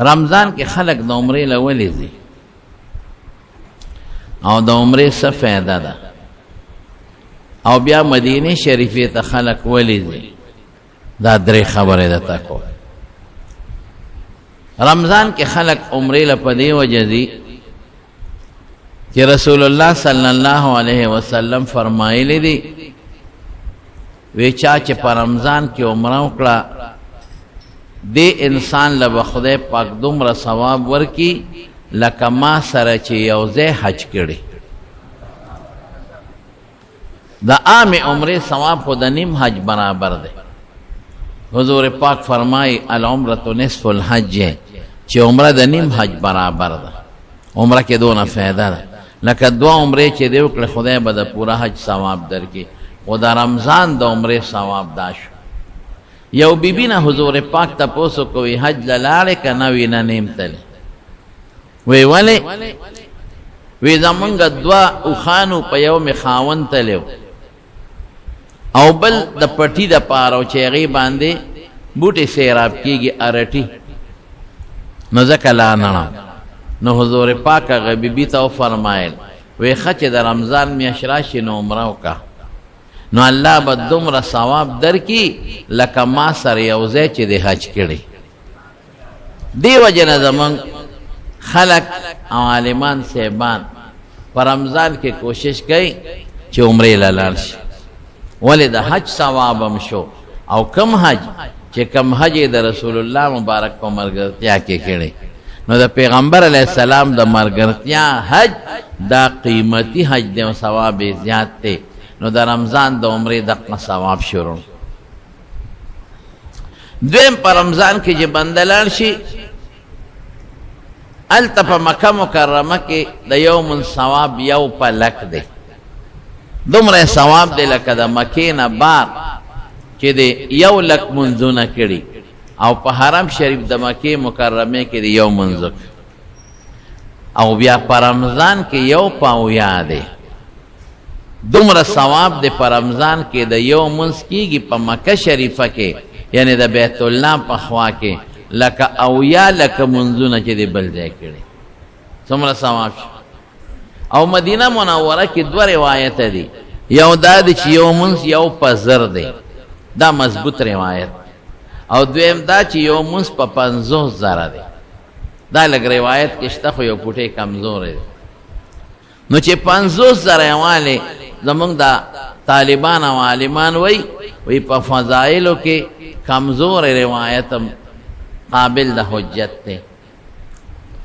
رمضان کې خلق د عمرې لولې ځي او د عمرې څه فایده ده او بیا مدینه شریفه ته خلق ولې ځي دا درې خبره ده تاسو رمضان کې خلق عمرې لپاره وجه ځي کہ رسول اللہ صلی اللہ علیہ وسلم فرمائے دی وی چاچ پر رمضان کی عمرہ اکڑا دے انسان لبا خدای پاک دمر ثواب ورکی لکا ما سر چی یوزے حج کردی دا عام عمرے ثواب خود نیم حج برابر دے حضور پاک فرمائی العمرۃ نصف الحج ہے چی عمرہ دا نیم حج برابر دا عمرہ کے دونہ فائدہ دا لکه دوا عمرې چې دی وکړه خدای به د پورا حج ثواب درکړي او د رمضان د عمرې ثواب دا شو یو بیبي نه حضور پاک تپوسو کوي حج لاړې که نه وي نه نیم تللی وی ولې وی زمونږ دوه اوښانو په یو مې خاوند تلی او بل د پټي دپاره و چې هغې باندې بوټې سیراب کېږي ارټي نو ځکه لا نړم نو حضور پاک هغه بیبي ته وفرمایل وی ښه چې د رمضان میاشت راشي نو عمره وکړه نو الله به دومره ثواب درکړي لکه ما سره یو ځای چې د حج کړی دې وجې نه زموږ خلق او عالمان صاحبان په رمضان کې کوشش کوي چې عمرې له لاړ شي ولې د حج ثواب هم شو او کم حج چې کم حج یې د رسول الله مبارک په ملګرتیا کې کړی نو د پیغمبر علیہ السلام د مرګرتیا حج دا قیمتی حج دی او ثواب زیات دی نو د رمضان د عمرې دغه ثواب شروع دویم په رمضان کې چې بنده لاړ شي هلته په مکه مکرمه کې د یوم ثواب یو په لک دی دومره ثواب دی لکه د مکې نه بار چې د یو لک منځونه کړي او په حرم شریف د مکې مکرمه کې د یو منځ او بیا په رمضان کې یو پاویا دی دومره ثواب دی په رمضان کې د یو منځ کېږي په مکه شریفه کې یعنی د بیت الله په خوا کې لکه اویا لکه منځونه چې دی بل ځای کړي څومره ثواب شي او مدینه منوره کې دوه روایت دي یو دا دی چې یو منځ یو په زر دی دا مضبوط روایت او دویم دا چې یو منځ په 50,000 دی دا لږ روایت کې شته خو یو پوټی کمزور دی نو چې 50,000 والی زمونږ د طالبان او عالمان وی په فضائلو کې کمزور روایت قابل د حجت دی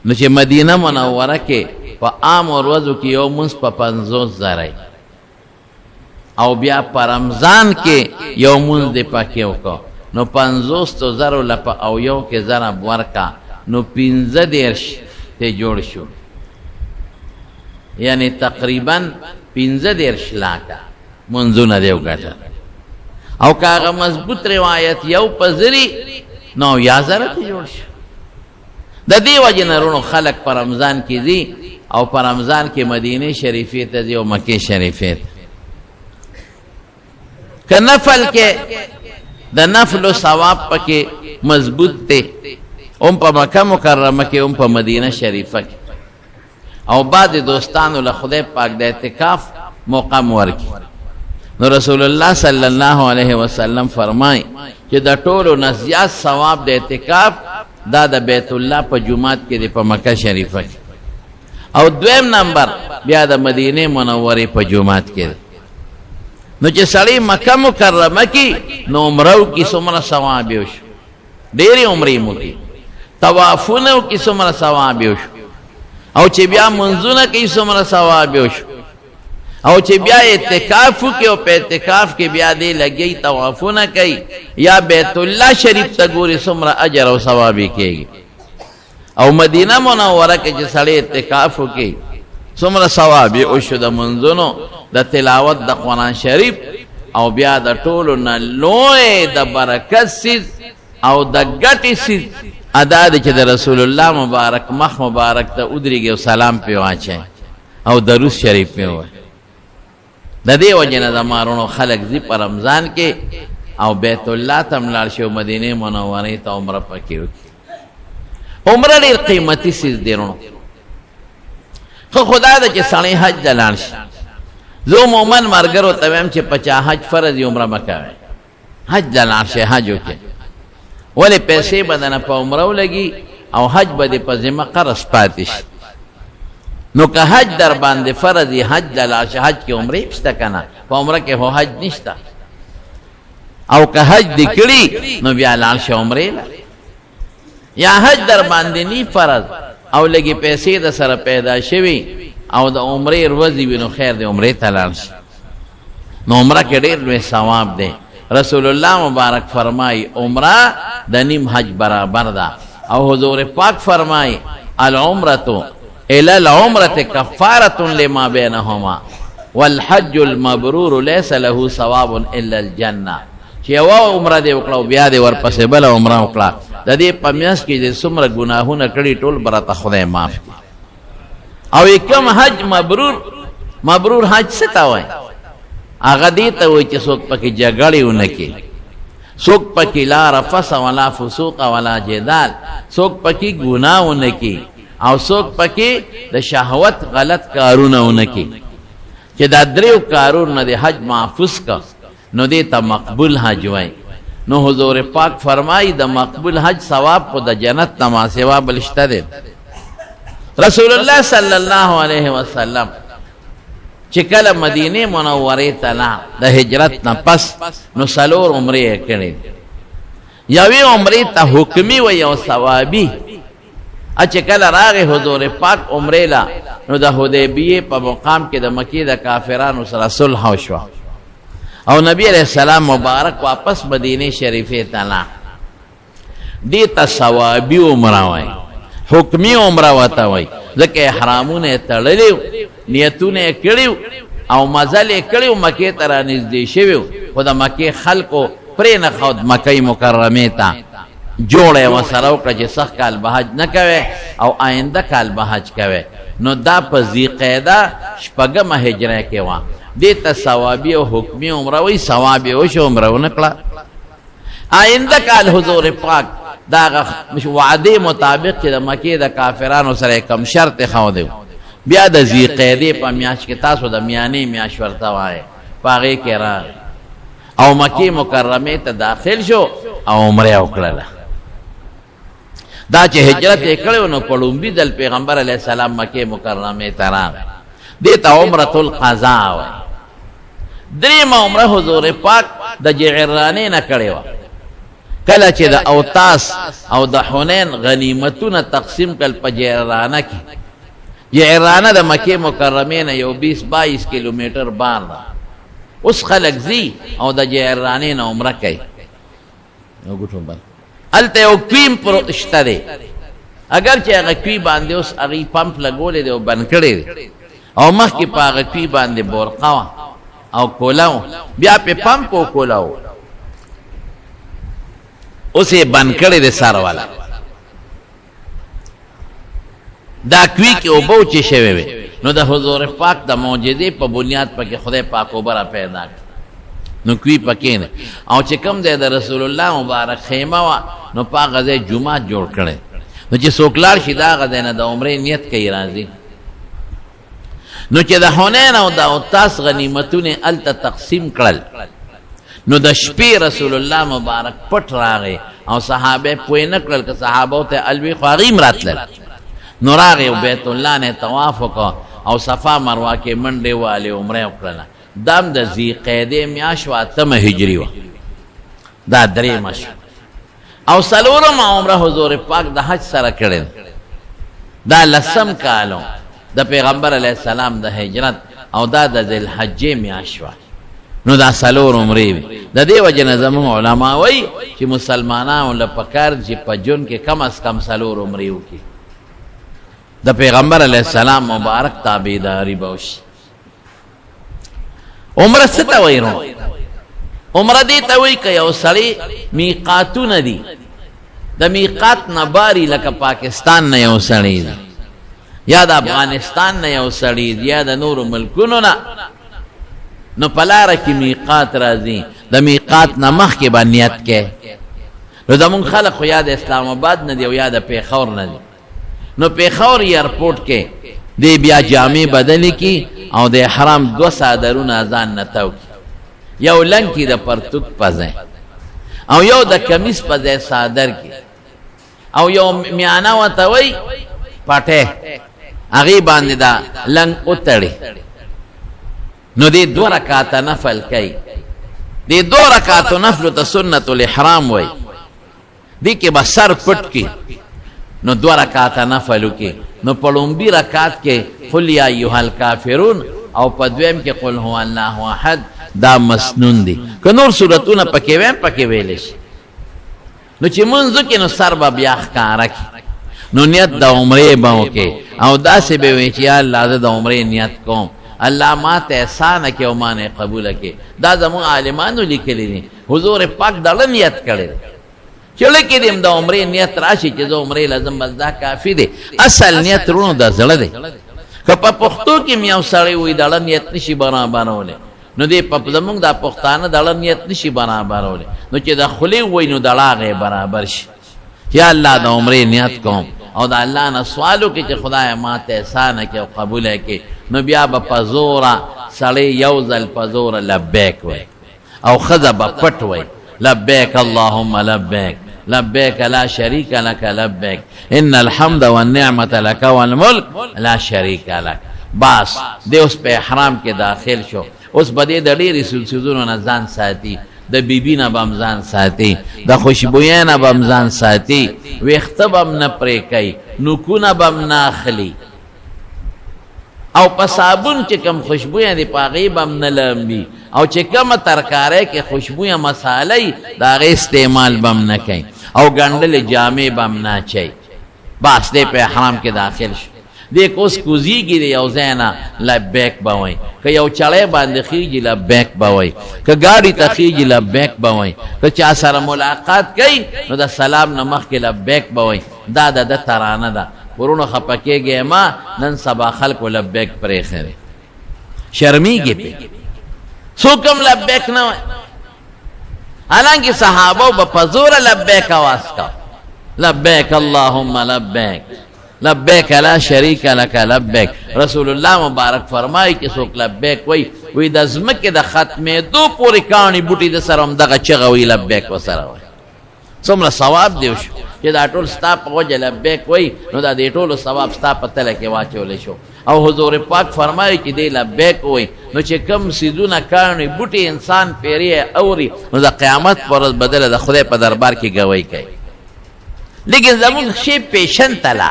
نو چې مدینه منوره کې په عام ورځو کې یو منځ په 50,000 او بیا په رمضان کې یو منځ دی پکې وکړو نو 50,000 لپا او یو کې ضرب ورکا نو 15 ته جوړ شو یعنی تقریبا 15 لاکه منځونه دی وګټه او کاغه مضبوط روایت یو پزری نو یا زره ته جوړ شو د دې وجه نه رونو خلق پر رمضان کې دي او پر رمضان کې مدینه شریفه ته دی او مکه شریفه ک نفل کې د نفل ثواب پکې مضبوط ته هم په مکه مکرمه کې هم په مدینه شریفه کې او بعد دوستانو له خدای پاک د اعتکاف موقع ورکړي نو رسول الله صلی الله علیه وسلم فرمای چې د ټولو نه زیات ثواب د اعتکاف دا د بیت الله په جمعات کې دی په مکه شریفه کې او دویم نمبر بیا د مدینه منوره په جمعات کې نو چې سړی مکه مکرمه کې نو عمره کې څومره ثواب یو شو ډېرې عمرې مو کې طوافونه کې څومره ثواب یو شو او چې بیا منځونه کې څومره ثواب یو شو او چې بیا اعتکاف کې او په اعتکاف کې بیا دې لګي طوافونه کوي یا بیت الله شریف ته ګوري څومره اجر او ثواب کېږي او مدینه منوره کې چې سړی اعتکاف وکړي څومره ثواب یې وشو د منځونو د تلاوت د قرآن شریف او بیا د ټولو نه لوی د برکت سیز او د ګټې سیز ادا دی چې د رسول الله مبارک مخ مبارک ته ودرېږي او سلام پې واچوي او درود شریف پې ووایي د دې وجې نه زما وروڼو خلک ځي په رمضان کې او بیت الله ته هم لاړ شي او مدینې منورې ته عمره پکې وکړي عمره ډیر قیمتي سیز دی نو خو خدای د چې سړی حج دلان شي زه مومن مرګرو ته ویم چې 50 حج فرض عمره مکه حج دلان شي حج وکړي ولې پیسې بدنه په عمره ولګي او حج به په ذمه قرض پاتې شي نو که حج در باندې فرض حج دلان شي حج کې عمره پسته کنه په عمره کې هو حج نشته او که حج دی کړي نو بیا لال شي عمره یا حج در باندې نی فرض او لګي پیسې د سره پیدا شوي او د عمره ورځي وینو خیر د عمره تلل شي نو عمره کې ډېر لوی ثواب دی رسول الله مبارک فرمای عمره د نیم حج برابر ده او حضور پاک فرمای العمره الى العمره كفاره لما بينهما والحج المبرور ليس له ثواب الا الجنه چې یو عمره دی وکړو بیا دی ورپسې بل عمره وکړه د دې پمیاس کې چې څومره ګناهونه کړي ټول برته خدای معاف او کوم حج مبرور حج څه تا وای هغه دې ته وای چې څوک پکې جګړې ونه کې څوک پکې لا رفث ولا فسوق ولا جدال څوک پکې ګناه ونه کې او څوک پکې د شهوت غلط کارونه ونه کې چې دا دریو کارونه د حج محفوظ کا نو دې ته مقبول حج وای نو حضور پاک فرمای د مقبول حج ثواب په د جنت تما سوا بلشته ده رسول الله صلی الله علیه وسلم چې کله مدینه منوره ته د هجرت نه پس نو سلور عمره کړي یوې عمره ته حکمی و یو ثوابي چې کله راغی حضور پاک عمره لا نو د حدیبیه په مقام کې د مکی د کافرانو سره صلح وشو او نبی علیہ السلام مبارک واپس مدینه شریفه ته لا دې ته ثوابي عمره وای حکمی عمره وته وای ځکه احرامونه تړلیو نیتونه کړیو او مزل کړیو مکه ته را نږدې شویو خو د مکه خلکو پرې نه خود مکه مکرمه ته جوړه وسره او چې صح کال به حج نه کوي او آینده کال به حج کوي نو دا په ذی قعده شپږم هجره کې و دې ته ثوابي او حکمی عمره وای ثوابي او شو عمره ونکړه آینده کال حضور پاک دا وعده مطابق چې د مکه د کافرانو سره کم شرط خو دی بیا د ذی قعده په میاش کې تاسو د میانه میاش ورته وای پاغه کې را او مکه مکرمه ته داخل شو او عمره وکړه دا چې هجرت وکړو نو پړومبي دل پیغمبر علی السلام مکه مکرمه ته راغی دې ته عمره القضاء وای دریم عمره حضور پاک د جعرانه نه کړو کله چې د اوتاس او د حنین غنیمتونه تقسیم کړ په جعرانه کې جعرانه د مکه مکرمه نه یو 20-22 کیلومتر بار ده اوس خلک زی او د جعرانه نه عمره کوي نو ګټو بل الته یو کویم پروشته دی اگر چې هغه کوي باندې اوس هغه پمپ لګولې دی او بند کړی او مخکې په هغه کوي باندې بورقه او کولاو بیا په پمپ او کولاو اوسه بند کړی دی سار والا دا کوي کې او بو چې شوی وي نو د حضور پاک د معجزې په بنیاد پکې خدای پاک وبره پیدا نو کوي پکې نه او چې کوم دی د رسول الله مبارک خیمه وا نو پاک غزه جمعه جوړ کړي نو چې څوکلار شي دا غزه نه د عمره نیت کوي راځي نو چې د حنین او د اوتاس غنیمتونه الته تقسیم کړل نو د شپې رسول الله مبارک پټ راغی او صحابه پوی نه کړل که صحابه ته الوی خاغیم راتل نو راغی بیت الله نه طواف وکړ او صفا مروه کې منډه والے عمره وکړه دم د ذی قعده میاش واتمه هجری و دا درې مش او سلورم عمره حضور پاک د حج سره کړل دا لسم کالو د پیغمبر علی السلام د هجرت او دا د ذل حج میاش و نو دا سلور عمره د دې وجه زمو علما وای چې مسلمانانو لپاره چې په جون کې کم از کم سلور عمره وکي د پیغمبر علی السلام مبارک تابعداري بوش عمره څه ته وایرو عمره دې ته وای ک یو سړی میقاتونه دي د میقات نه باری لکه پاکستان نه یو سړی دی یا د افغانستان نه یو سړی دی یا د نورو ملکونو نه نو پلاره کې میقات راځي د میقات نه مخکې باندې نیت کې نو زمون خلق خو یا د اسلام آباد نه دی او یا د پیښور نه دی. نو پیښور ایرپورټ کې دی بیا جامې بدلې کی او د احرام 2 صادرونه ځان نه تاو کی، یو لنګ کی د پرتوک پځه او یو د کمیس پځه صادر کی او یو میانه وته وای پټه هغه باندې دا لنګ اوتړي. نو دی 2 رکعات نفل کوي، دی 2 رکعات نفل ته سنت الاحرام وای. دی کې بسر پټ کی نو 2 رکعات نفل کی، نو پړومبي رکعات کې قل یا ایها الکافرون او په دویم کې قل هو الله احد دا مسنون دی. که نور سورتونه پکې ویم پکې ویل شي. نو چې منځ کې نو سر به بیا ښکارا کی، نو نیت د عمرې به وکې او داسې به وي چې یا الله زه د عمرې نیت کوم، الله ما ته احسان کې او ما نه قبول کې. دا زموږ عالمانو لیکلي دي، حضور پاک دغه نیت کړی دی چې لکه دې د عمرې نیت راشي چې زه عمرې لازم بس دا کافي دی. اصل نیت رونو د زړه دی. که په پښتو کې یو سړی وي دغه نیت نشي برابرولی، نو دې په زموږ د پښتانه دغه نیت نشي برابرولی، نو چې د خولې وای نو دغه هغې برابر شي چې الله د عمرې نیت کوم او د الله نه سوالو کې چې خدای ما ته احسان کې او قبول کې. نو بیا به په زوره سړی یو ځل په زوره لبیک وای او ښځه به پټ وای لبیک اللهم لبیک لبیک لا شریک لک لبیک ان الحمد والنعمت لک والملک لا شریک لک. بس دی اوس په احرام کې داخل شو. اوس به دی د ډېرې سلسلونو نه ځان ساتي، د بیبي نه به هم ځان ساتي، د خوشبویۍ نه به هم ځان ساتي، ویښته به هم نه پرې کوي، نوکونه به هم نه اخلي او په صابون چې کوم خوشبویه دی په هغې به هم نه لمبي او چې کومه ترکاری کې خوشبویه مسالې د هغې استعمال به هم نه کوي او ګنډلې جامې به هم نه اچوي. بس دی په احرام کې داخل شو. دی که اوس کوزیږي د یو ځای نه لبیک به وایي، که یو چړی باندې خیږي لبیک به وایي، که ګاډي ته خیږي لبیک به وایي، که چا سره ملاقات کوي نو د سلام نه مخکې لبیک به وایي. دا د ده ترانه ده. ورونو خفه کېږئ ما، نن سبا خلکو لبیک پرېښی دی، شرمېږي پې، څوک هم لبیک نه وایي. حالانکه صحابو به په زوره لبیک اواز کو، لبیک اللهم لبیک لبیک لا شریک لک لبیک. رسول الله مبارک فرمایي چې څوک لبیک وایي د ځمکې د ختمېدو پورې کاڼي بوټي د سره هم دغه چغه وایي لبیک ورسره وایي. څومره ثواب دی شو چې دا ټول ستا په وجه لبیک وایي، نو دا دې ټولو ثواب ستا په تله کې واچولی شو. او حضور پاک فرمایي چې دی لبیک وایي نو چې کم سیزونه کاڼي بوټي انسان پیرې اوري نو د قیامت په ورځ بدله د خدای په دربار کې ګوی کوي. لیکن زموږ شی پیشن تلا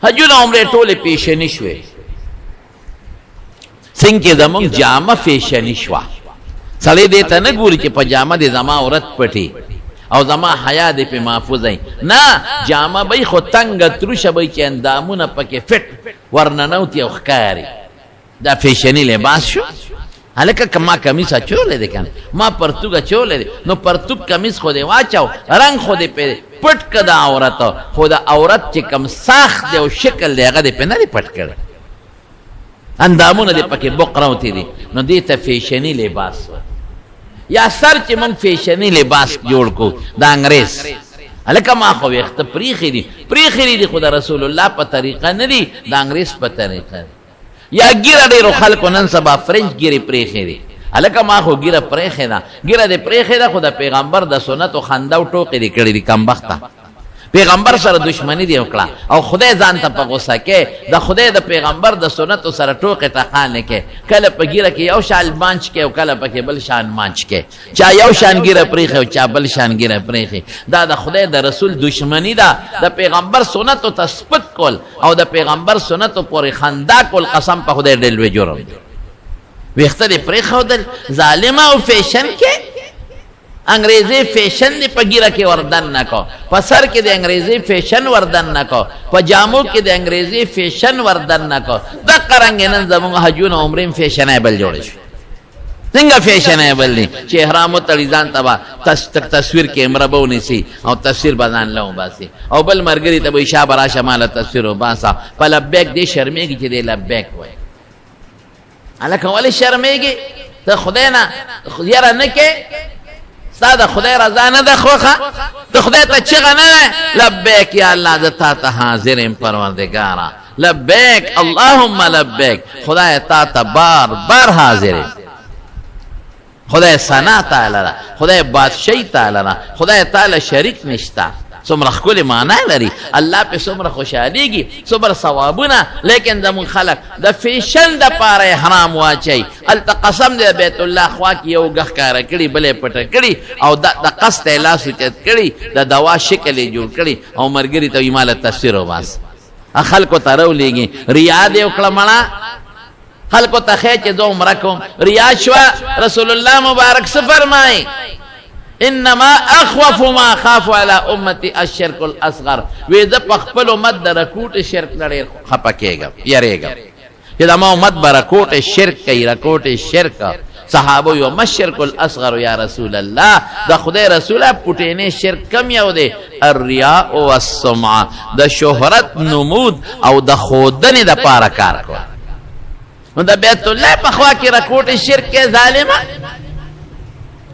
حجونه عمرې ټولې پیشني شوې، څنګه زموږ جامه فیشني شوه. سړی دې ته نه ګوري چې په جامه دې زما عورت پټي او زما حیا دې پې محفوظ ای. نه، جامه به خو تنګه تروشه به چې اندامونه پکې فټ ورننوتي او ښکاري. دا فیشني لباس شو. هلکه که ما کمیس اچولی دی که نه، ما پرتوګ اچولی دی، نو پرتوګ کمیس خو دې واچو، رنګ خو دې پې پټ که د عورت، خو د عورت چې کم ساخت دی او شکل دی هغه دې پې نه دی پټ کړی، اندامونه دې پکې بقروتي دي. نو دې ته فیشني لباس یا سر چې موږ فیشني لباس جوړ کو د انګریز. هلکه ما خو ویښته پریښي دي خو د رسول الله په طریقه نه دي، د انګریز په طریقه دي. یا ګیره ډېرو خلکو نن سبا فرنچ ګیرې پرېښې دي. هلکه ما خو ګیره پرېښې ده، ګیره دې پرېښې ده خو د پیغمبر د سنتو خنده او ټوقې دې کړې دي کمبخته. پیغمبر سره دشمنی دی وکړه او خدای ځان ته په غوسه کې د خدای د پیغمبر د سنتو سره ټوکې ټقانې کې، کله په ګیره کې یو شان مانچ کې او کله پکې بل شان مانچ کې، چا یو شان ګیره پرېښې او چا بل شان ګیره پرېښې. دا د خدای د رسول دشمنی ده. د پیغمبر سنتو ته سپک کول او د پیغمبر سنتو پورې خندا کول قسم په خدای ډېر لوی جرم دی. ویښته دې پرېښودل ظالمه او فیشن کې انګریزي فیشن دې په ګیره کې وردن نه کو، په سر کې د انګریزي فیشن وردن نه کو، په جامو کې د انګریزي فیشن وردن نه کو. دقه رنګې نن زموږ حجونه عمرې فیشنیبل جوړې شو. څنګه فیشنیبل دي چې احرام وتړي ځان ته به تصویر کیمره به ونیسي او تصویر به ځان له وباسي او بل ملګري ته به شا به راشه ماله تصویر وباسه. په لبیک دې شرمېږي چې دې لبیک وایي. هلکه ولې شرمېږي؟ ته خدای نه یره نه کې ستا د خدای رضا نه ده خوخه د خدای ته چغه نه لبیک یا الله ز تا ته حاضرم پروردگارا لبیک اللهم لبیک خدای تا ته بار بار حاضرم خدای ثنا تعالی را خدای بادشاہی تعالی را خدای تعالی شریک نشتا څومره ښکلې معنا لري الله په څومره خوشحالېږي څومره ثوابونه لیکن زموږ خلک د فیشن دپاره یې حرام واچوي هلته قسم دی بیت الله خوا کې یو ګه ښکاره کړي بل یې پټه کړي او د قصد یې لاس اوچت کړي د دوا شکل یې جوړ کړي او ملګري ته وایي ماله تصویر وباس خلکو ته راولېږي ریا دې وکړه مړه خلکو ته ښې چې زه عمره کوم ریا شوه رسول الله مبارک څه فرمایي انما اخوف ما خاف على امتي الشرك الاصغر وې زه په خپل امت د رکوټ شرک نه ډېر خفه کېږم یریږم چې زما امت به رکوټ شرک کوي رکوټ شرک صحابه یو مشرک الاصغر یا رسول الله د خدای رسوله پټینې شرک کم یو دی الرياء والسمعه د شهرت نمود او د خودنې د پاره کار کوي نو د بیت الله په خوا کې رکوټ شرک کې ظالمه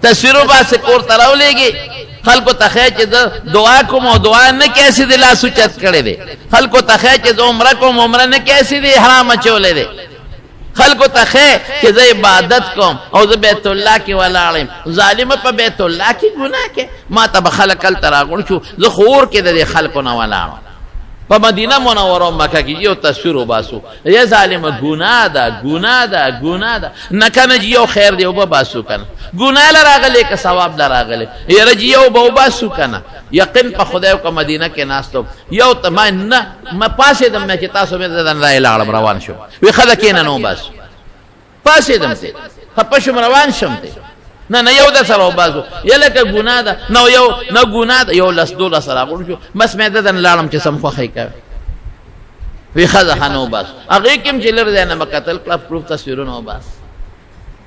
تصویرو باسه کور ته راولېږي خلکو ته ښایي چې زه دعا کوم او دعا نه کیسې دی لاس اوچت کړی دی خلکو ته ښایي چې زه عمره کوم عمره نه کیسې دی حرام اچولی دی خلکو ته ښایي چې زه عبادت کوم او زه بیت الله کې ولاړ یم ظالمه په بیت الله کې ګناه کې ما ته به خلک هلته راغونډ شو زه خو اور کې د دې خلکو نه ولاړم په مدینه منوره مکه کې یو تصویر وباسو یا ظالمه ګناه ده ګناه ده ګناه ده نه کنه یو خیر دی وبه باسو کنه ګناه لراغلی که ثواب لراغلی یره جی یو به وباسو کنه یقین په خدای او مدینه کې ناستو یو ته ما نه ما پاسېدم چې تاسو مې دن رای لاړم روان شو وی خلک نه نو باسو پاسېدم ته خپه شم روان شم ته نه یو د سره وباسو یلکه ګناه ده نو یو نه ګناه ده یو لس دول سره غون شو بس مې دن لاړم چې سم خو خی کوي وی خزه نو باسو هغه کوم چې لر نه مقتل کلف پروف تصویرونه وباس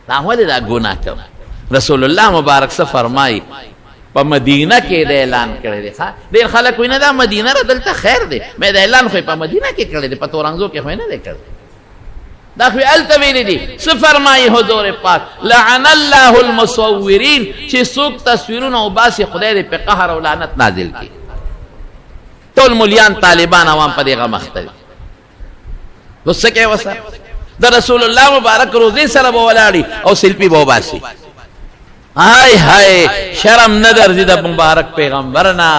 دا ولې دا ګناه کوي رسول الله مبارک سے فرمائی په مدینه کې د اعلان کړی دی ډېر خلک ویني دا مدینه را دلته خیر دی مې د اعلان خو په مدینه کې کړی دی په تورنګزو کې خو نه دی کړی دا خو الته ویلي دي څه فرمایي حضور پاک لعن الله المصورین چې څوک تصویرونه وباسي خدای دې په قهر او لعنت نازل کړي ټول مليان طالبان عوام په دغه مخته نو څه کوي وسه د رسول الله مبارک روزي سره ولاړی او سلفي به وباسي هاي هاي شرم نه درځي د مبارک پیغمبرنا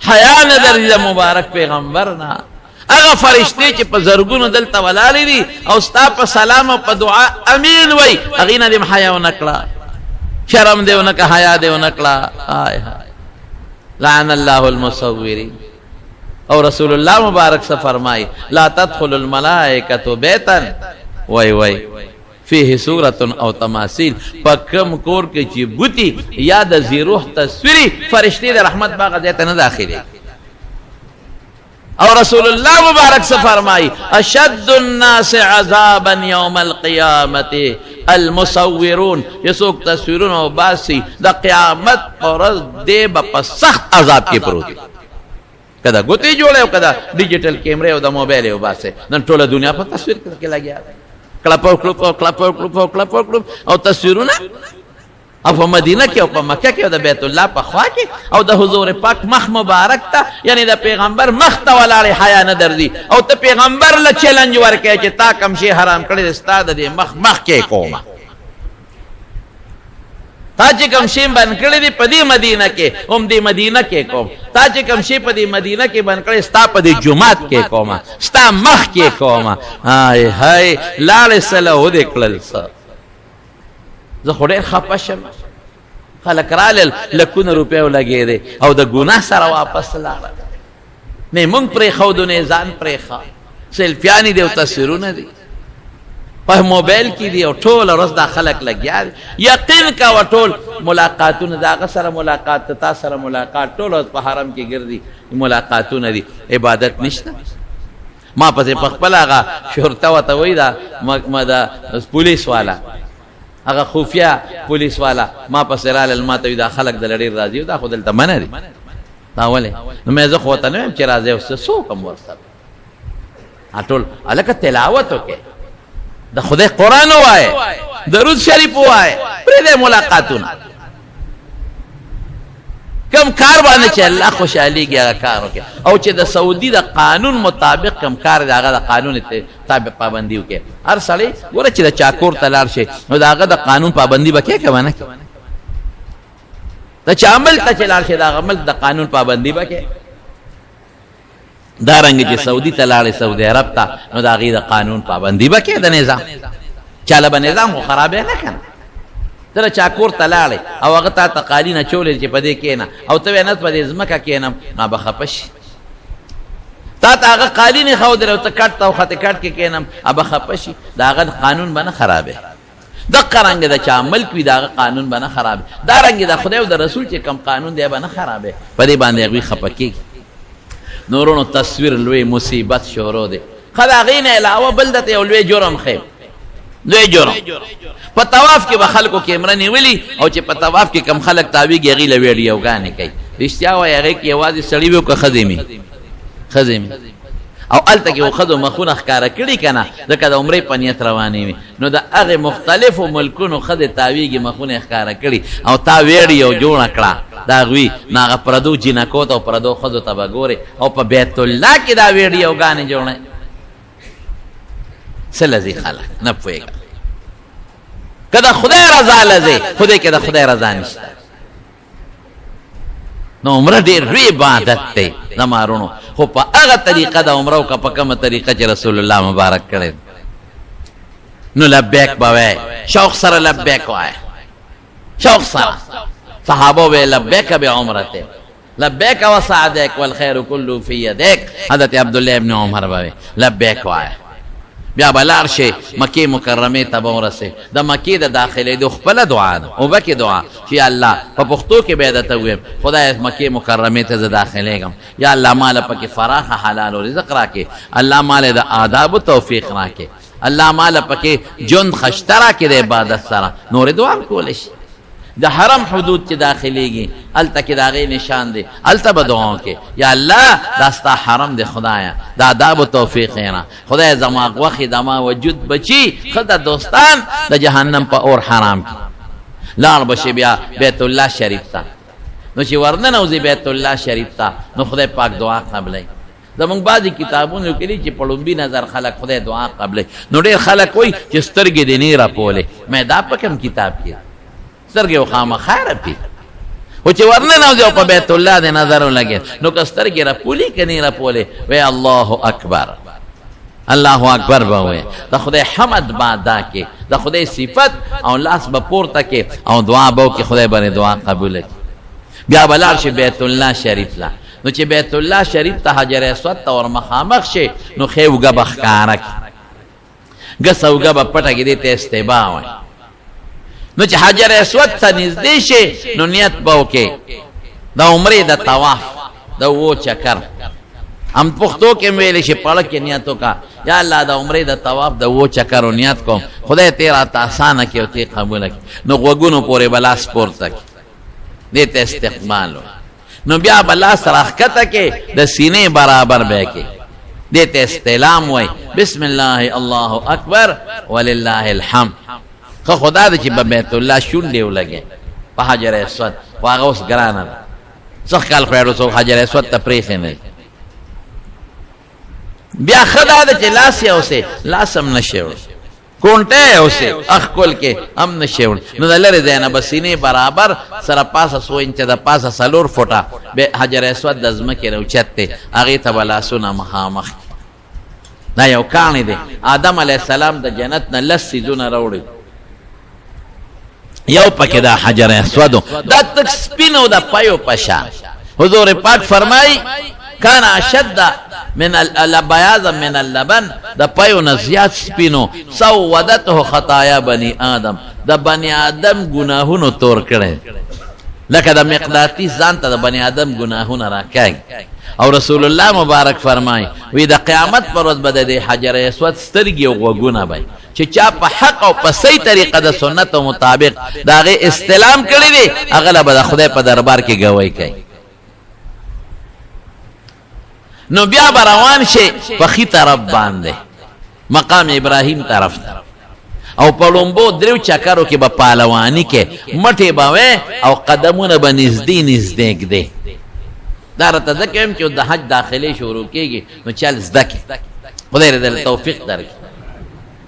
حیا نه درځي د مبارک پیغمبرنا هغه فرشتي چې په زرګونو دلته ولاړې دي او ستا په سلام او په دعا امين وای هغه نه دې حیا ونکړه شرم دې ونکړه حیا دې ونکړه هاي هاي لعن الله المصورين او رسول الله مبارک سے فرمائی لا تدخل الملائکۃ بیتا وای وای فيه صورت او تماثيل پکم کور کې چې بوتي یا د زیروح تصویری فرشتي د رحمت باغ ځای ته نه داخلي او رسول الله مبارک سے فرمائی اشد الناس عذابا يوم القيامه المصورون یسوک تصویرون او باسی د قیامت پر دې په سخت عذاب کې پروت کدا ګوتی جوړه او کدا ډیجیټل کیمرې او د موبایل او باسه نن ټوله دنیا په تصویر کې لګیا کلپ او تصویرونه او په مدینه کې او په مکه کې او د بیت الله په خوا کې او د حضور پاک مخ مبارک ته یعنی د پیغمبر مخ ته ولاړې حیا نه درځي او ته پیغمبر له چیلنج ورکې چې تا کوم شی حرام کړی استاد دې مخ کې کومه تا چې کوم شی باندې کړی دی په دې مدینه کې هم دې مدینه کې کوم تا چې کوم شی په دې مدینه کې باندې کړی ستا په دې جمعات کې کومه ستا مخ کې کومه هاي هاي لاړ سره و دې کړل سره زه خو ډېر خفه شم خلک رالل لکونه روپۍ ولګېدې او د ګناه سره واپس لاړل نه مونږ پرېښودو نه ځان پرېښه سیلفیانې دي او تصویرونه دي په موبایل کې دي او ټول ورځ دا خلک لګیا دي یقین کوه ټول ملاقاتونه د هغه سره ملاقات تا سره ملاقات ټول ورځ په حرم کې ګرځي ملاقاتونه دي عبادت نشته ما پسې په خپل هغه شهرته ورته وایي دا پولیس والا هغه خفیه پولیس والا ما پسې رالل ما ته دا خلک د ډېر راضي دا خو دلته منع دي دا ولې نو مې زه خو ورته نه وایم چې راځئ اوس څوک هم ورسره ټول هلکه تلاوت وکړې د خدای قرآن وای درود شریف وای پرې د ملاقاتونه کم کار باندې چې الله خوشحاليږي هغه کار وکړي او چې د سعودي د قانون مطابق کم کار دی هغه د قانون تابع پابندي وکړي. هر سړی ګوره چې د چاکور ته لاړ شي نو د هغه د قانون پابندي به کوي که به نه کوي؟ د چا عمل ته چې لاړ شي د هغه عمل د قانون پابندي به کوي. دارنګه چې سعودي ته لاړې سعودي عرب ته نو د هغې د قانون پابندي به کوي د نظام. چاله به نظام خو خرابې نه کنه. ته د چا کور ته لاړې او هغه تا ته قالین اچولې چې په دې کښېنه او ته وایې نه په دې ځمکه کښېنم نو به خفه شي. تا ته هغه قالین یې ښودلی او ته کټ ته او خطې کټ کې کښېنم به خفه شي. د هغه قانون به نه خرابې. دقه رنګه د چا ملک وي د هغه قانون به نه خرابې. دارنګې د خدای او د رسول چې کم قانون دی به نه خرابې. په دې باندې هغوی خفه کېږي. نورونو تصویر لوی مصیبت شروع دی. ښه د هغې نه علاوه بل درته یو لوی جرم ښیم. لوی جرم په طواف کې به خلکو کیمره نیولي او چې په طواف کې کم خلک تاویږي هغې له ویډیوګانې کوي. رښتیا وایي هغې کې یوازې سړي وي او که ښځې مې ښځې مې او هلته کې و ښځو مخونه ښکاره کړي که نه ځکه د عمرې په نیت روانې وي نو د هغې مختلفو ملکونو ښځې تاویږي مخونه یې ښکاره کړي او تا ویډیو جوړه کړه د هغوی نو هغه پردو جینکو ته او پردو ښځو ته به ګورې او په بیت الله کې دا ویډیوګانې جوړه څه لځي خلک نه پوهېږه. که د خدای رضا لځې خدای کې د خدای رضا نشته. نو عمره ډېر لوی عبادت دی د مارونو خو په هغه طریقه د عمره وکړه په کومه طریقه چې رسول الله مبارک کړی نو لبیک به وایې شوق سره لبیک وایې شوق سره. صحابه وایي لبیک بعمرته لبیک وسعدیک والخیر کله فی یدیک. حضرت عبدالله ابن عمر به وایي لبیک وایې. بیا به لاړ شي مکې مکرمې ته به ورسې. د مکې د داخلېدو خپله دعا ده او بکې دعا چې یا الله په پښتو کې به یې درته ووایم خدای مکې مکرمې ته زه داخلېږم یا الله ماله پکې فراخه حلال و رزق راکې. الله ماله د آدابو توفیق راکې. الله ماله پکې ژوند خشته راکې د عبادت سره. نورې دعا هم کولی شي. د حرم حدود چې داخلېږي هلته کې د هغې نشان دی هلته به دعا کې یا الله دا ستا حرم دی خدایه د آدابو توفیق یې نه خدای زما غوښې زما وجود بچي ښه د دوستان د جهنم په اور حرام کې. لاړ به شي بیا بیت الله شریف ته نو چې ورننوځي بیت الله شریف ته نو خدای پاک دعا قبلوي. زمونږ بعضې کتابونو کې دي چې په لومبي نظر خلک خدای دعا قبلوي. نو ډېر خلک وایي چې سترګې دې نه راپولې. مې دا په کوم کتاب کې سترګې و خامخا رپي خو چې ورننوځي او په بیت الله دې نظر ولګېد نو که سترګې راپولي که نه راپولې وایي الله اکبر الله اکبر به وایي. د خدای حمد به ادا کې د خدای صفت او لاس به پورته کې او دعا به وکړي خدای به دعا قبوله کړي. بیا به لاړ شي بیت الله شریف له نو چې بیت الله شریف ته حجر اسود ته ور مخامخ شي نو ښې اوږه به ښکاره کړي ګس اوږه به پټه کړي دې ته استبا وایي. نو چې حجر اسود ته نږدې شي نو نیت به وکړي د عمرې د طواف د وو چکر هم پښتو کې ویلی شي پړه کې نیت وکړه یا الله د عمرې د طواف د وو چکر و نیت کوم خدای ته راته اسانه کړي او ته یې قبوله کړي. نو غوږونو پورې به لاس پورته کړي دې ته استقبال وایي. نو بیا به لاس راښکته کې د سینې برابر به کړي دې ته استلام وایي. بسم الله الله اکبر ولله الحمد. خو خدا دې چې په بیت الله شونډې ولګې په حجر اسود خو هغه اوس ګرانه ده څه کال خو یې څوک حجر اسود ته پرېښی نه دی. بیا ښه دا ده چې لاس یې اوسې لاس هم نشي وړی کونټه یې اوسې اخ کول کې هم نشي وړی. نو د لرې ځای نه به سینې برابر سره پاسه 100 انچه د پاسه 4 فوټه حجر اسود د ځمکې راوچت دی هغې ته به لاسونه مخامخ دا یو کاڼی دی. آدم علیه السلام د جنت نه 10 څیزونه راوړي یو پکې دا حجر اسودو دا تک سپینو د پایو پشان. حضور پاک فرمای کان اشد من البیاض من اللبن د پایو نه زیات سپینو سودته خطایا بنی آدم د بنی آدم گناهونو تور کړي لکه د مقداتی ځان ته د بنی آدم گناهونه راکاږي. او رسول الله مبارک فرمای وی د قیامت پر ورځ به د حجر اسود سترګې او غوږونه به چې چا په حق او په صحیح طریقه د سنت مطابق د هغې استلام کړی دی هغه به د خدای په دربار کې ګوی کوي. نو بیا به روان شي په ښي طرف باندې مقام ابراهیم طرف ته او پلومبو دریو چکرو کې به پهلواني کې مټې به وې او قدمونه به نږدې نږدې ږدې. دا راته ځکه وایم چې د حج داخلې شروع کېږي نو چل زده کړي، خدای دې درته توفیق درکړي.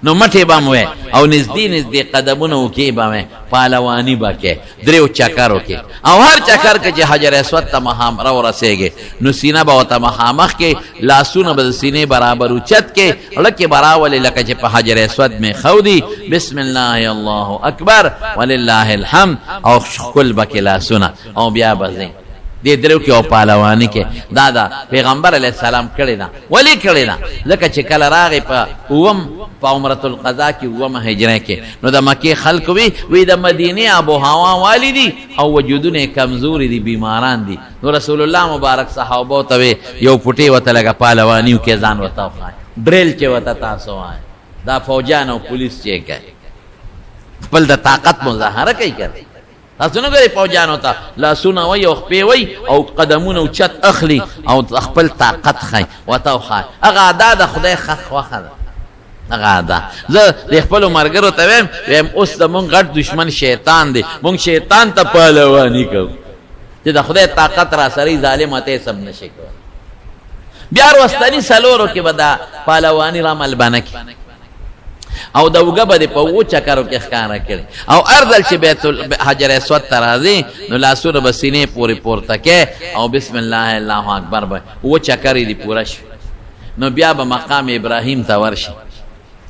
نو مټې به م وې او نږدې نږدې قدمونه وکې به وې، پهلواني به کې دریو چکرو کې. او هر چکر کې چې حجر اسود ته مخامره ورسېږي نو سینه به ورته مخامخ کې، لاسونه به د سینې برابر اوچت کې، لکې به راولې لکه چې په حجر اسود مې ښودي. بسم الله الله اکبر ولله الحمد او ښکل به کې لاسونه او بیا به ځئ دې درو کې او پهلواني کې. دا پیغمبر علیه السلام کړی ده. ولې کړی ده؟ ځکه چې کله راغی په په عمرة القضا کې 9 هجره کې نو د مکې خلک وی د مدینې آب و هوا والی دي او وجودونه کمزوري دي، بیماران دي. نو رسول الله مبارک صحابه ته یو پټي وته لګه پهلوانیو کې ځان وته وای، ډریل چې وته تاسو وای، دا فوجان او پولیس چې کوي خپل د طاقت مظاهره کوي. تاسو نه ګورئ فوجانو ته لاسونه وی او خپې وی او قدمونه اوچت اخلي او خپل طاقت ښایي ورته وښایي. هغه ادا د خدای خوښه ده، هغه ادا. زه د خپلو ملګرو ته ویم اوس زمونږ غټ دشمن شیطان دی، مونږ شیطان ته پهلواني کوو چې د خدای طاقت را سره ظالم ته سم نشي کولی. بیا وروستني څلورو کې به دا پهلواني رامل بنه کړي او د اوږه به د په 7 چکرو کې ښکاره کړي او ارذل چې بیت حجر اسود ته راځي نو لاسونه به سینې پورې پورته کې او بسم الله الله اکبر به 7 چکرې دي پوره شي. نو بیا به مقام ابراهیم ته ورشي،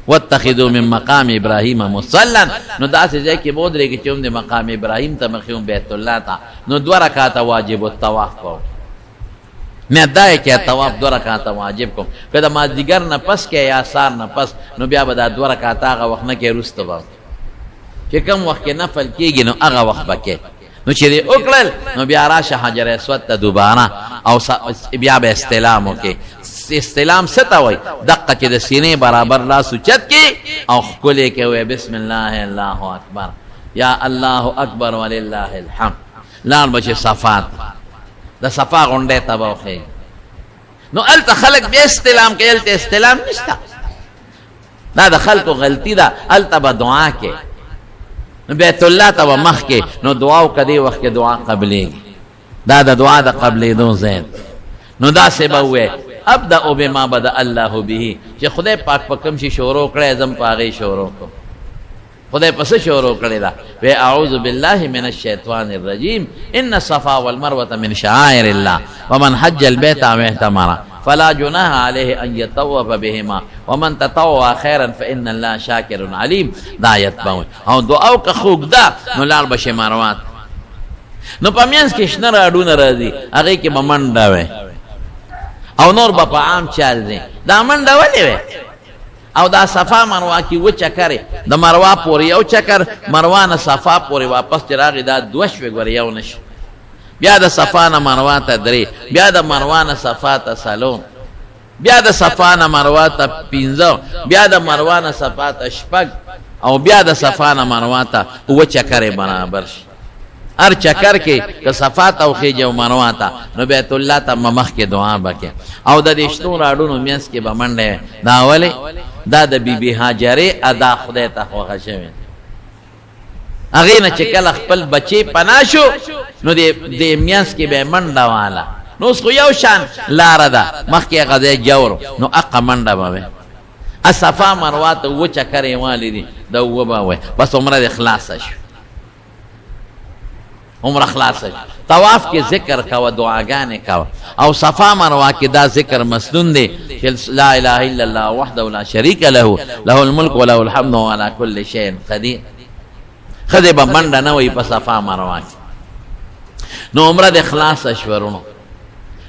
واتخذوا من مقام ابراهیم مصلا. نو داسې ځای کې به ودرېږي چې هم د مقام ابراهیم ته مخې هم بیت الله ته. نو 2 رکعاته واجب الطواف کوو. نه دا کې طواف 2 رکعاته واجب کوم، که د مازدیګر نه پس کې یا سار نه پس نو بیا به دا 2 رکعاته هغه وخت نه کې وروسته به چې کوم وخت کې نفل کېږي نو هغه وخت به کې. نو چې دې وکړل نو بیا راشه حجر اسود ته دوباره او بیا به استلام وکړي. استلام څه ته وایي؟ دقه چې د سینې برابر لاس اوچت کړي او ښکلې کې وایي بسم الله الله اکبر یا الله اکبر ولله الحمد. لاړ به چې صفات د صفا غونډې ته به وخېږي. نو هلته خلک بیا استلام کوي، هلته استلام نشته. دا د خلکو غلطي ده. هلته به دعا کې نو بیت الله ته به مخ کې نو دعا وکړه، دې وخت کې دعا قبلېږي. دا د دعا د قبلېدو ځای. نو داسې به ووایي ابدأ بما بدأ الله به، چې خدای پاک په کوم شي شروع کړی زم په هغې شروع کوم. خدای پس شروع کړی دا و اعوذ بالله من الشیطان الرجیم ان الصفا والمروه من شعائر الله ومن حج البيت او اعتمر فلا جناح عليه ان يطوف بهما ومن تطوع خيرا فان الله شاكر عليم. دا یتبو او دعا او خوګ دا نو لار بشه مروات. نو پمینس کې شنه راډونه راځي هغه کې بمنډه وي او نور په عام چل دي. دا منډه ولې وي او دا صفا مروه کې 2 چکرې، د مروه پورې 1 چکر، مروه نه صفا پورې واپس چې راغی دا 2 شوې ګورې یو نشي. بیا د صفا نه مروه ته 3، بیا د مروه نه صفا ته 4، بیا د صفا نه مروه ته 15، بیا د مروه نه صفا ته 6 او بیا د صفا نه مروه ته 2 چکرې برابر شي. هر چکر کې که صفا ته وخېږي او مروه ته نو بیت الله ته مخ کې دعا وکړي او د دې شنو راډونو منځ کې به منډه. دا ولې؟ دا د بیبي هاجرې ادا خدای ته خوښه شوې. هغې نه چې کله خپل بچی پناه شو نو د منځ کې به منډه واله. نو اوس خو یو شان لاره ده، مخکې هغه ځای جوړ نو هغه منډه به وي. صفا مروه ته 2 چکرې والې دي دا 2 به وي. بس عمره دې خلاصه شو، عمره خلاصه شو. طواف کې ذکر کوه، دعاګانې کوه او صفا مروه کې دا ذکر مسنون دی چې لا اله الا الله وحده لا شریک له له الملك وله الحمد وهو على كل شيء قدير. خدای به منډه نه وي په صفا مروه کې. نو عمره د خلاصه شو ورونو.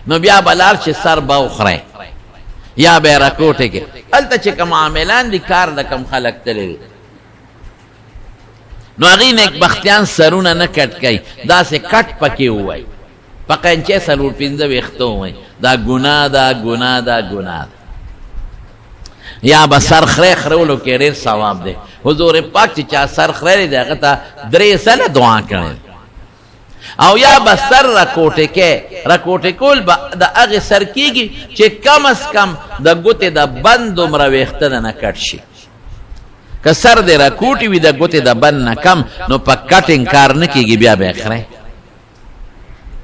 نو بیا به لاړ چې سر به وخورئ یا به رکوټې کې. هلته چې کوم عاملان دي کار د کوم خلک تللی دي نو هغې نیک بختیان سرونه نه کټ کوي، داسې کټ پکې ووایي په قینچې 4-5 ویښته ووایي. دا ګناه ده ګناه ده ګناه ده. یا به سر خرې خرولو کې ډېر ثواب دی. حضور پاک چې چا سر خرې دی هغه ته 3 ځله دعا کړې او یا به سر رکوټې کې. رکوټې کول به د هغې سر کېږي چې کم از کم د ګوتې د بند دومره ویښته نه کټ شي. که سر دې راکوټي وي د ګوتې د بند نه کم نو په کټینګ کار نه کېږي بیا به یې خورئ.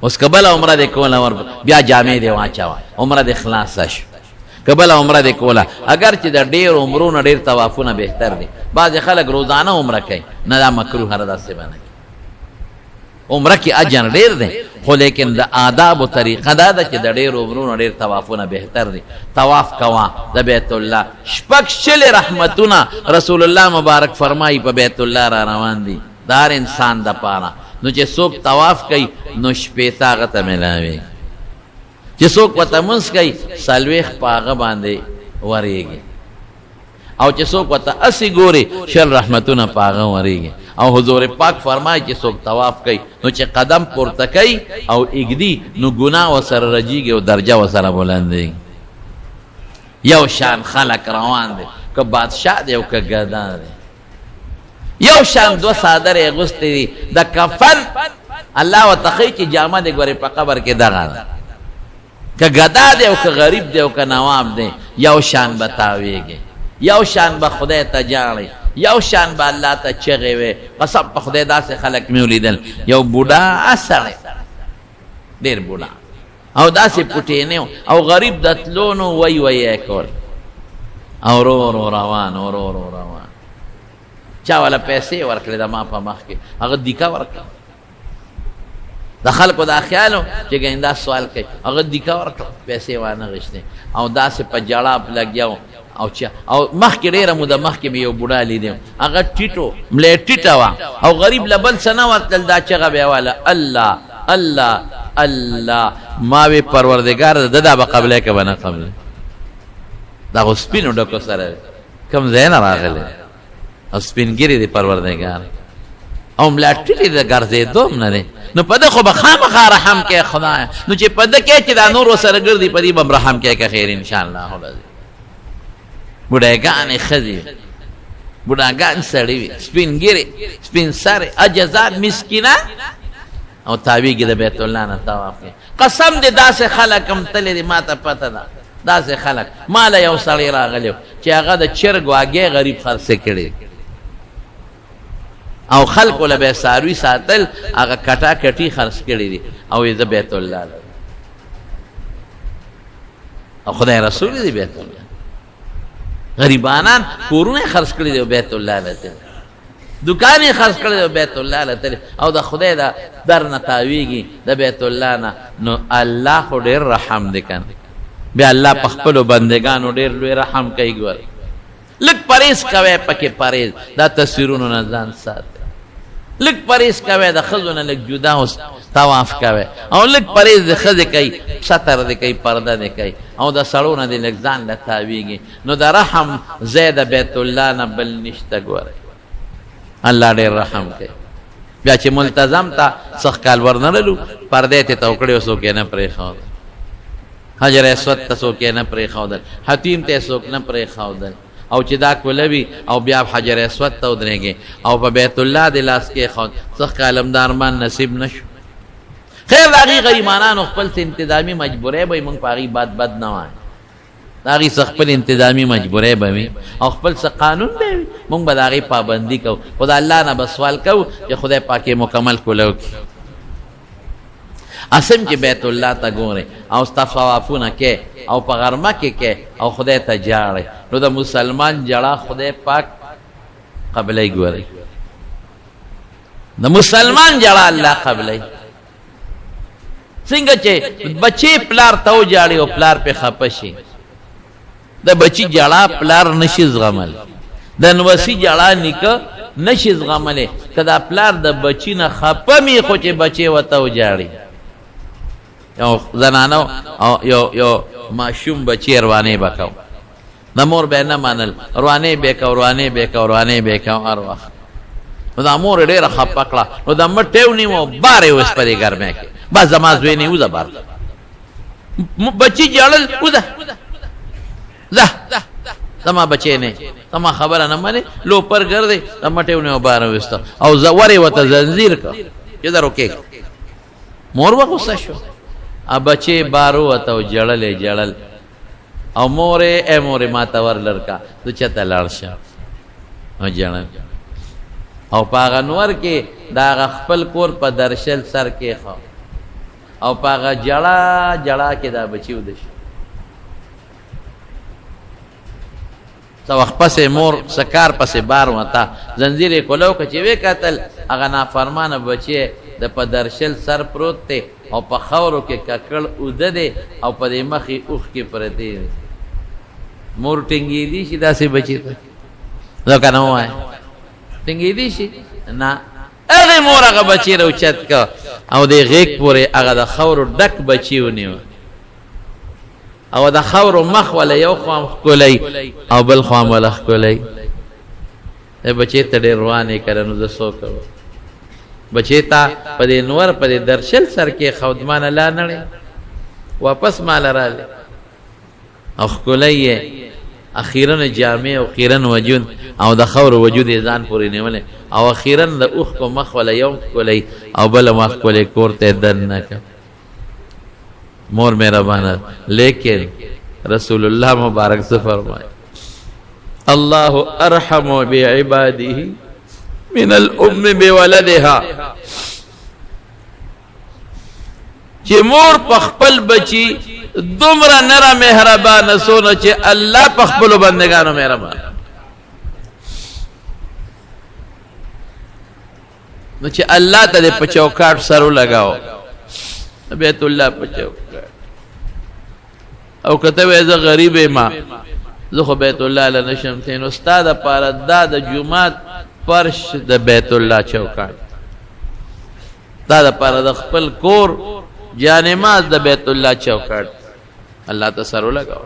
اوس که بله عمره دې کوله بیا جامې دې واچوه عمره دې خلاصه شو. که بله عمره دې کوله اگر چې د ډېر عمرو نه ډېر طوافونه بهتر دي. بعضې خلک روزانه عمره کوي نه دا مکروه ده داسې به نه کوي. عمره کې اجر ډېر دی خو لیکن د آداب و طریقه دا ده چې د ډېر عمرو نه ډېر طوافونه بهتر دي. طواف کوه د بیت الله شپږ شلې رحمتونه رسول الله مبارک فرمایي په بیت الله را روان دي د هر انسان دپاره. نو چې څوک طواف کوي نو شپېته هغه ته میلاوي، چې څوک ورته مونځ کوي څلوېښت په هغه باندې ورېږي، او چې څوک ورته هسې ګوري شل رحمتونه په هغه ورېږي. او حضور پاک فرمایي چې څوک طواف کوي نو چې قدم پورته کوي او اږدي نو ګناه ورسره رجیږي او درجه ورسره بلندېږي. یو شان خلک روان دی، که بادشاه دی او که ګدا دی. یو شان دو صادرې اغوستې دي د کفن الله ورته ښایي چې جامه دې ګورې په قبر کې دغه ده. که ګدا دی او که غریب دی او که نواب دی یو شان به تاویږي، یو شان به خدای ته جاړي، یو شان به الله ته چغې وې. قسم په خدای داسې خلک مې ولیدل یو بوډا سړی ډېر بوډا او داسې پوټینې او غریب د تلو نو وی وی یې کول او ورو ورو روان ورو ورو روان. چا والا پیسې ورکړې د ما په مخ کې هغه دیکه ورکړه. د خلکو دا خیالو چې ګیندا سوال کوي هغه دیکه ورکړه پیسې وانه غشتې او داسې په جړاب لګیاو او چا او مخکې ډېره موده مخکې مې یو بوډا لیدم هغه ټیټو ملې ټیټه وه او غریب له بل څه نه ورتلل دا چغه به یې واله الله الله الله. ما وې پروردګار ده دا به قبله که به نه قبله. دا خو سپینو ډکو سره کوم ځای نه راغلی او سپینګیري دی پروردګار او ملا ټیټې د ګرځېدو هم نه دی. نو په ده خو به خامخا رحم کوې خدایه. نو چې په ده کې چې دا نور ورسره ګرځي په دې به هم رحم کوې که خیر انشاءالله العظیم. بوډاګانې ښځې بوډاګان سړي وي سپین ګیرې سپین سرې عجزان مسکینه او تاویږي د بیت الله نه طواف کوي. قسم دې داسې خلک هم تللی دي ما ته پته ده داسې خلک. ما له یو سړی راغلی چې هغه د چرګ واګې غریب خرڅې کړي او خلکو له به څاروي ساتل هغه کټا کټي خرڅ کړي دي او یې د بیت الله له او خدای رسول دی بیت الله. غریبانان کورونه خرڅ کړي دي بیت الله لته، دکانې خرڅ کړي دي بیت الله لته او د خدای دا در نه تاویږي د بیت الله نه. نو الله خو ډېر رحم دی کنه. بیا الله په خپلو بندګانو ډېر لوی رحم کوي. ګوره لږ پرهیز کوئ پکې پرهیز دا تصویرونو نه ځان ساتئ. لږ پرهیز کوئ د ښځو نه لږ جدا اوس طواف کوئ او لږ پرهیز د ښځې کوي ستر دې کوي پرده دې کوي او د سړو نه دې لږ ځان له تاویږي. نو د رحم ځای د بیت الله نه بل نشته. ګورئ الله ډېر رحم کوي. بیا چې ملتظم ته څخ کال ورنللو پردې ته توکړې او څوک یې نه پرېښودل، حجر اسود ته څوک یې نه پرېښودل، حتیم ته څوک نه پرېښودل او چې دا کولوي او بیا حجر اسود ته ودرېږي او په بیت الله د لاس کې خود څخ کالم د ارمان نصیب نشو. خیر د هغې غریبانانو خپل څه انتظامي مجبورۍ به وي مونږ په هغې بد نه وایو. د هغې څه خپل انتظامي مجبورۍ به وي او خپل څه قانون به وي مونږ به د هغې پابندي کوو خو د الله نه به سوال کوو چې خدای پاک یې مکمل کولو کړي. اسم چې بیت الله ته ګورئ او ستا طوافونه کې او په غرمه کې کې او خدای ته جاړئ نو د مسلمان جړه خدای پاک قبلې. ګورئ د مسلمان جړه الله قبلې. څنګه چې بچی پلار ته وجاړي او پلار په خپه شي د بچی جړه پلار نشي زغمل، د نوسی جړه نیکه نشي زغملی. که دا پلار د بچی نه خپه می خو چې بچی ورته وجاړي یو زنانو او یو ماشوم بچی روانې به کو د مور به نه منل روانې به کو روانې به کو روانې به کو هر وخت. نو د مور ډېره خپه کړه نو د مټ ټیو نیو بارې اوس په دې ګرمۍ کې بس زما زوی نه وځه بار بچی جاړل وځه ځه زما بچی نه زما خبره نه منې لو پر ګرځې د مټ ټیو نیو بار وسته او زورې وته زنځیر کا چې درو کې مور وغوسه شو ا بچی بارو وته جړل او مورې اے مورې ما ته ور لړکا تو چته لاړ شه جړل او پاغه نور کې دا خپل کور په درشل سر کې خو او پاغه جړه جړه کې دا بچي ودش سو وخت پسې مور سکار پسې بار وتا زنجیر کولو کې وی قتل هغه نافرمانه بچي د په درشل سر پروت ته او په خاورو کې ککړ اوده دي او په دې مخې اوخ کې پرته مور ټینګې دي چې داسې بچي ته ځکه نو وای ټینګې دي شي نه هغه مور هغه بچي راوچت کا او دې غیږ پورې هغه د خاورو ډک بچي ونیو او د خاورو مخ ولا یو خام کولای او بل خام ولا کولای ای بچی ته ډیر روانه کړنو د سو کو بچی ته په دې نور په دې درشل سر کې خودمان لا نړي واپس مال رااله او کولای اخیرا جامع او اخیرا وجود او د خور وجود ځان پورې نیولې او اخیرا د اوخ په مخ ولا یو کولای او بل مخ کولای کوړته دن نه مور مهربان لیکن رسول اللہ مبارک سے فرمائے اللہ ارحم بعباده من الام بولدها چې مور په خپل بچي دومره نره مهربان سونه چې الله په خپل بندگانو مهربان نو چې الله ته په چوکاټ سره لگاو بیت الله په چوکاټ او کته وې زه غریب ما زه خو بیت الله له نشم ته نو استاد پاره د جمعات فرش د بیت الله چوکاټ دا د پاره د خپل کور جانماز د بیت الله چوکاټ الله ته سره لگاو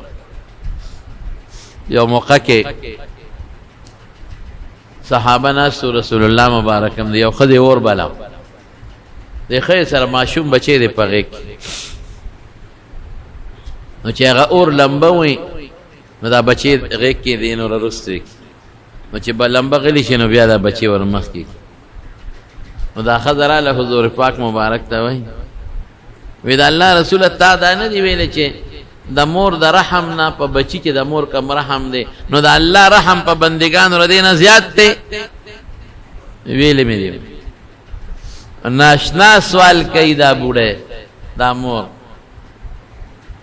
یو موقع کې صحابه ناس رسول الله مبارکم دی یو خدای اور بلا د خیر سره ماشوم بچی دی پغې نو چې هغه اور لمبه وي نو دا بچی غېږ کې دی نو رستوي نو چې به لمبه غلی شي نو بیا دا بچی ور مخ کې نو دا خضر له حضور پاک مبارک ته وای وی دا الله رسول تا دا نه دی ویل چې د مور د رحم نه په بچی کې د مور کم رحم دی نو دا الله رحم په بندگانو ردی نه زیات دی ویلې مې دی ناشنا سوال کوي دا بوډه دا مور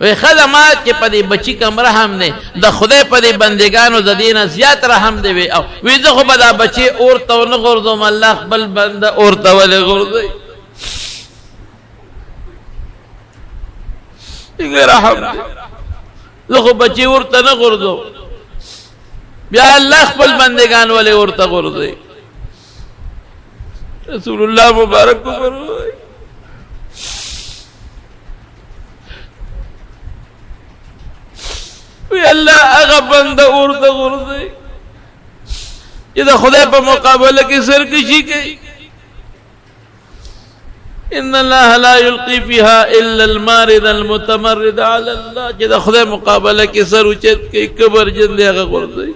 وی خدمات کې په دې بچی کم رحم دی د خدای په دې بندگانو د دینه زیات رحم دی وی او وی زه خو به دا بچی اور ته نه غورځوم الله خپل بنده اور ته ولې غورځي دغه رحم زه خو بچی اور ته نه غورځوم بیا الله خپل بندگان ولې اور ته غورځي رسول الله مبارک کو فرمائے وی اللہ اغا بندہ اورد غرزی یہ دا خدا پا مقابلہ کی سرکشی کی ان اللہ لا یلقی فیہا الا المارد المتمرد علی اللہ یہ دا خدا مقابلہ کی سر اچت کی کبر جندے اغا غرزی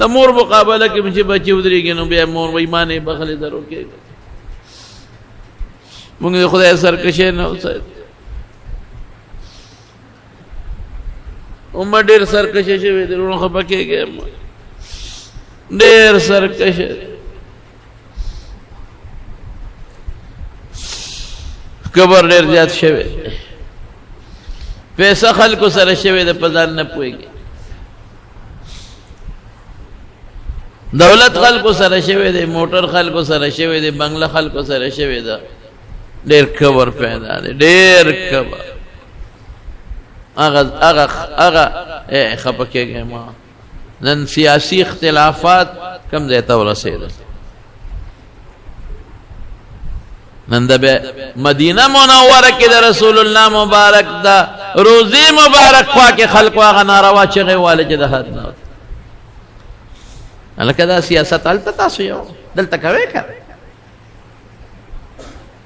دا مور مقابلہ کی مجھے بچی ادری گی نو بیا مور ویمانے بخلی درو کے مونږ خدای سرکشه نه اوسه عمر ډیر سرکشه شوی دی نو خپه کېږي ډیر سرکشه کبر ډیر زیات شوی پیسې خلکو سره شوی د پزان نه پويږي دولت خلکو سره شوی دی موټر خلکو سره شوی دی بنگله خلکو سره شوی دی ډیر کبر پیدا دی ډیر کبر هغه خپکهږي ما نن سیاسی اختلافات کم ځای ته ورسېدل نن د مدینه منوره کې د رسول الله مبارک دا روزي مبارک خوا کې خلکو هغه ناروا چغې والے چې د حد نه الکه دا سیاست هلته تاسو یو دلته کوي که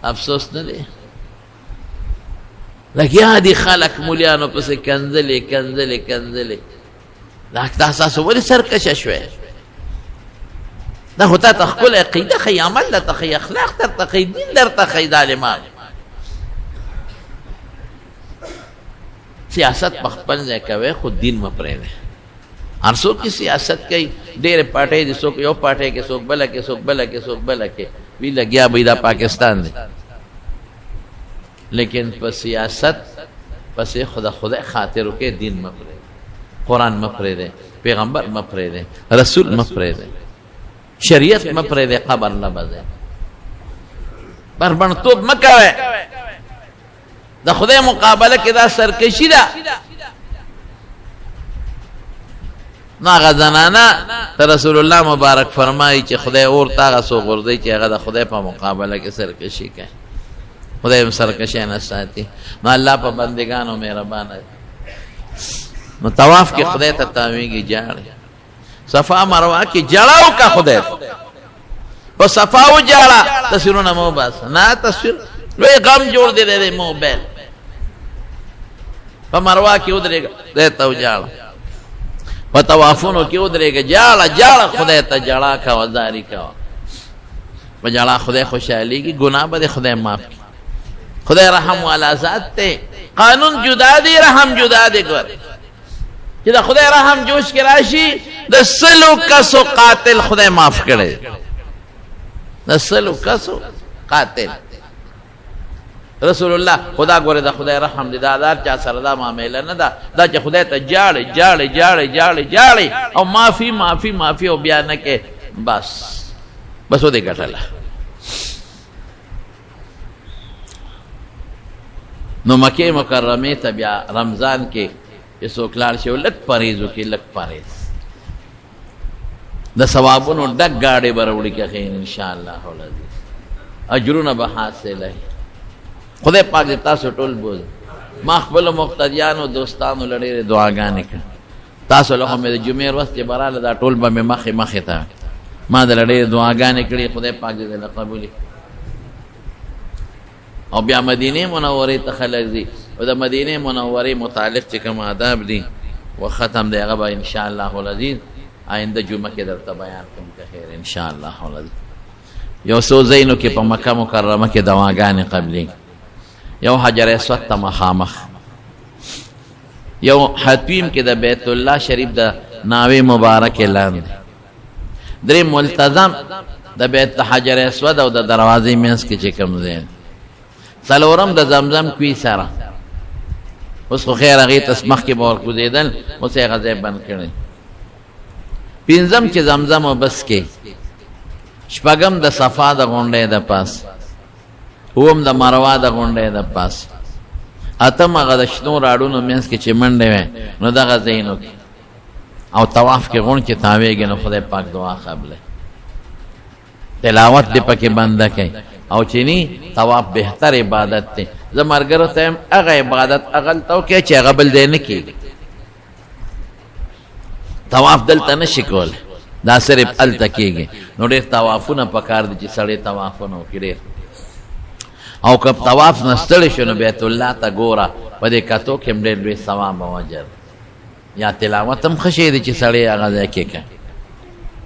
افسوس نه دی لګیا دي خلک مولیانو پسې کنځلې دا تاسو ولې سرکشه شوی دا خو تا ته خپل عقیده ښیي عمل درته ښیي اخلاق درته ښیي دین درته ښیي ظالمان سیاست په خپل ځای کوئ خو دین مه پرېږدئ هر څوک چې سیاست کوي ډېرې پارټۍ دي، څوک یو پارټۍ کې، څوک بله کې، څوک بله کې، څوک بله کې، وی لګیا به دا پاکستان دی. لیکن په سیاست پسې خدای خاطر وکړي، دین مه پرېږدئ، قرآن مه پرېږدئ، پیغمبر مه پرېږدئ، رسول مه پرېږدئ، شریعت مه پرېږدئ، قبر نه بځئ، بربنډتوب مه کوئ. د خدای مقابله کې دا سرکشي ده. نو هغه زنانه ته رسول الله مبارک فرمایي چې خدای اور ته هغه څوک غورځوي چې هغه د خدای په مقابله کې سرکشي کوي. خدای هم سرکشي نه ساتي. نو الله په بندګانو مهربانه دی. نو طواف کې خدای ته تاویږي جاړي، صفا مروه کې جړاو کا خدای په صفا و جاړه تصویرونه مو بس نه تصویر لوی غم جوړ دی د موبایل په مروه کې ودرېږه خدای ته وجاړه، په طوافونو کې ودرېږه جاړه جاړه خدای ته جړا کوه، زاري کوه. په جړا خدای خوشحالېږي، ګناه به د خدای معاف کړي. خدای رحم والا ذات دی. قانون جدا دی، رحم جدا دی. ګور چې د خدای رحم جوش کې راشي، د سلو کسو قاتل خدای معاف کړي، د سلو کسو قاتل. رسول الله خدا ګوره د خدای رحم دی، دا دار چا سره دا معامله نه ده، دا چې خدای ته جاړي جاړي جاړي جاړي جاړي او معافي معافي معافي او بیا نه کې بس بس ودې ګټله. نو مکه مکرمه ته بیا رمضان کې چې څوک لاړ شي لږ پرهیز وکړي، لږ پرهیز د ثوابونو ډک ګاډې به راوړي که خیر انشاءالله العزیز، اجرونه به حاصله. خدای پاک دې تاسو ټول بوز. ما خپلو مقتدیانو دوستانو له ډېرې دعاګانې کړه. تاسو له خو مې د جمعې ورځ چې به راله دا ټول به مې مخې مخې ته ما د له ډېرې دعاګانې کړي. خدای پاک دې له قبولې. او بیا مدینې منورې ته خلک ځي او د مدینې منورې متعلق چې کوم آداب دي و ختم دی هغه به انشاءالله العزیز آینده جمعه کې درته بیان کوم که خیر انشاءالله العزیز. یو څو ځایونو کې په مکه مکرمه کې دعاګانې قبلې، یو حجر اسود ته مخامخ، یو حتیم کې د بیت الله شریف د ناوې مبارکې لاندې، درې ملتزم د بیت حجر اسود او د دروازې منځ کې چې کوم ځای، څلورم د زمزم کوی سره. اوس خو خیر هغې ته مخکې به ورکوزېدل، اوس یې هغه ځای بند کړی. پنځم چې زمزم او بس کې، شپږم د صفا د غونډۍ د پاس، اوم د مروه د غونډۍ د پاس، اتم هغه د شنو راډونو منځ کې چې منډې وې نو دغه ځایونو کې، او طواف کې غونډ چې تاویږي نو خدای پاک دعا قبله. تلاوت دې پکې بنده کوي او چې نی طواف بهتر عبادت دی. زه ملګرو ته یم هغه عبادت هغلته وکړئ چې هغه بل ځای نه کېږي. طواف دلته نه شي کولی، دا صرف هلته کېږي. نو ډېر طوافونه پکار دي چې سړی طوافونه وکړي ډېر. او که طواف نه ستړی شو نو بیت الله ته ګوره، په دې کتو کې هم ډېر لوی ثواب او اجر. یا تلاوت هم ښه شی دی چې سړی هغه ځای کې کوي.